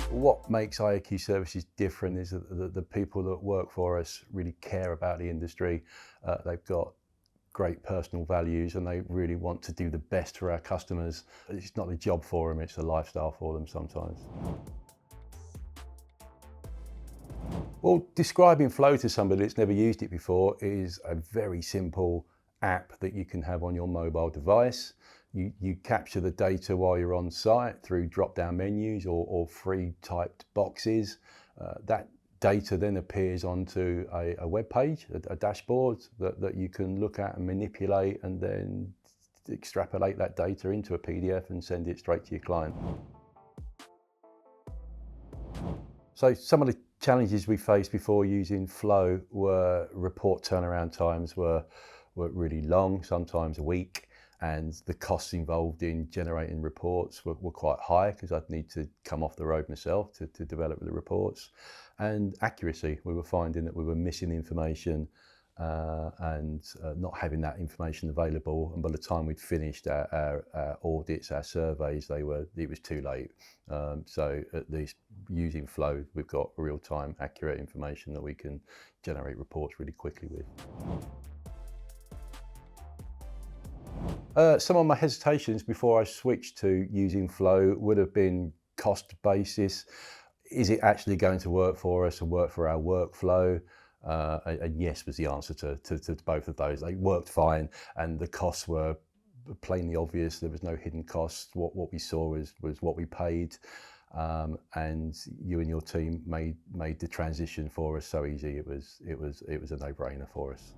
What makes IAQ Services different is that the people that work for us really care about the industry. They've got great personal values and they really want to do the best for our customers. It's not a job for them, it's a lifestyle for them sometimes. Well, describing Flow to somebody that's never used it before is a very simple app that you can have on your mobile device. You capture the data while you're on site through drop-down menus or free typed boxes. That data then appears onto a web page, a dashboard that you can look at and manipulate and then extrapolate that data into a PDF and send it straight to your client. So some of the challenges we faced before using Flow were report turnaround times were really long, sometimes a week, and the costs involved in generating reports were quite high because I'd need to come off the road myself to develop the reports. And accuracy, we were finding that we were missing information and not having that information available, and by the time we'd finished our audits, our surveys, it was too late. So at least using Flow, we've got real-time accurate information that we can generate reports really quickly with. Some of my hesitations before I switched to using Flow would have been cost basis. Is it actually going to work for us and work for our workflow? And yes was the answer to both of those. They worked fine and the costs were plainly obvious. There was no hidden costs. What we saw was what we paid. And you and your team made the transition for us so easy. It was a no-brainer for us.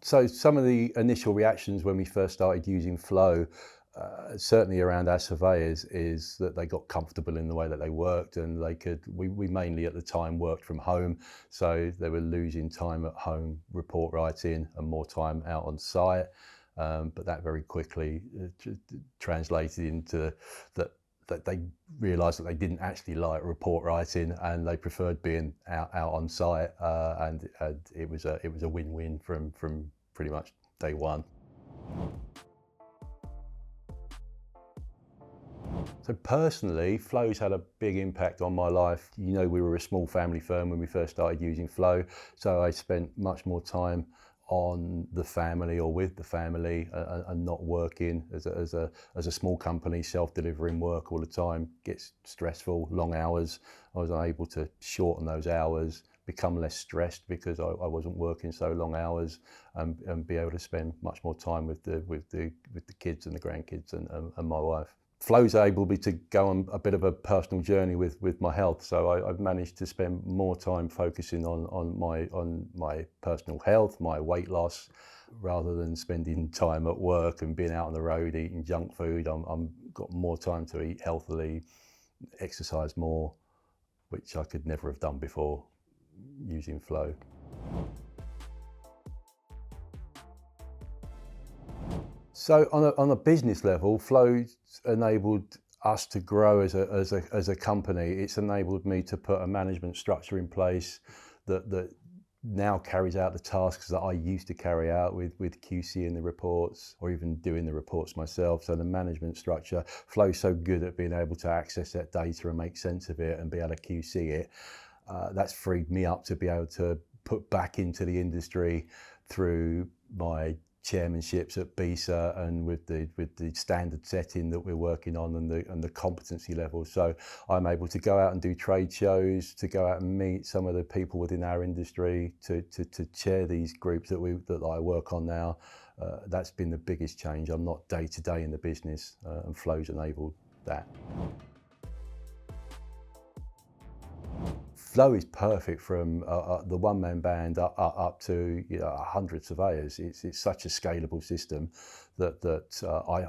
So some of the initial reactions when we first started using Flow, certainly around our surveyors, is that they got comfortable in the way that they worked, and we mainly at the time worked from home, so they were losing time at home report writing and more time out on site. But that very quickly translated into that they realised that they didn't actually like report writing and they preferred being out on site, and it was a win-win from pretty much day one. So personally, Flow's had a big impact on my life. You know, we were a small family firm when we first started using Flow, so I spent much more time on the family or with the family and not working as a small company, self-delivering work all the time gets stressful, long hours. I was able to shorten those hours, become less stressed because I wasn't working so long hours, and be able to spend much more time with the kids and the grandkids and my wife. Flow's able me to go on a bit of a personal journey with my health, so I've managed to spend more time focusing on my personal health, my weight loss, rather than spending time at work and being out on the road eating junk food. I'm got more time to eat healthily, exercise more, which I could never have done before using Flow. So on a business level, Flow's enabled us to grow as a company. It's enabled me to put a management structure in place that now carries out the tasks that I used to carry out with QC in the reports, or even doing the reports myself. So the management structure, Flow's so good at being able to access that data and make sense of it and be able to QC it. That's freed me up to be able to put back into the industry through my chairmanships at BISA and with the standard setting that we're working on and the competency level. So I'm able to go out and do trade shows, to go out and meet some of the people within our industry, to chair these groups that I work on now. That's been the biggest change. I'm not day to day in the business, and Flow's enabled that. Flow is perfect from the one-man band up to 100 surveyors. It's such a scalable system that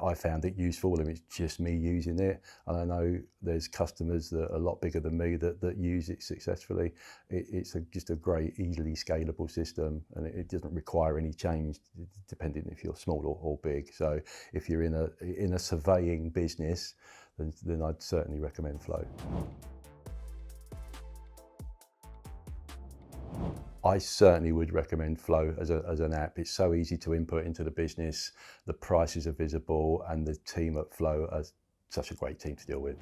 I found it useful, and it's just me using it. And I know there's customers that are a lot bigger than me that use it successfully. It's just a great, easily scalable system, and it doesn't require any change depending if you're small or big. So if you're in a surveying business, then I'd certainly recommend Flow. I certainly would recommend Flow as an app. It's so easy to input into the business. The prices are visible, and the team at Flow are such a great team to deal with.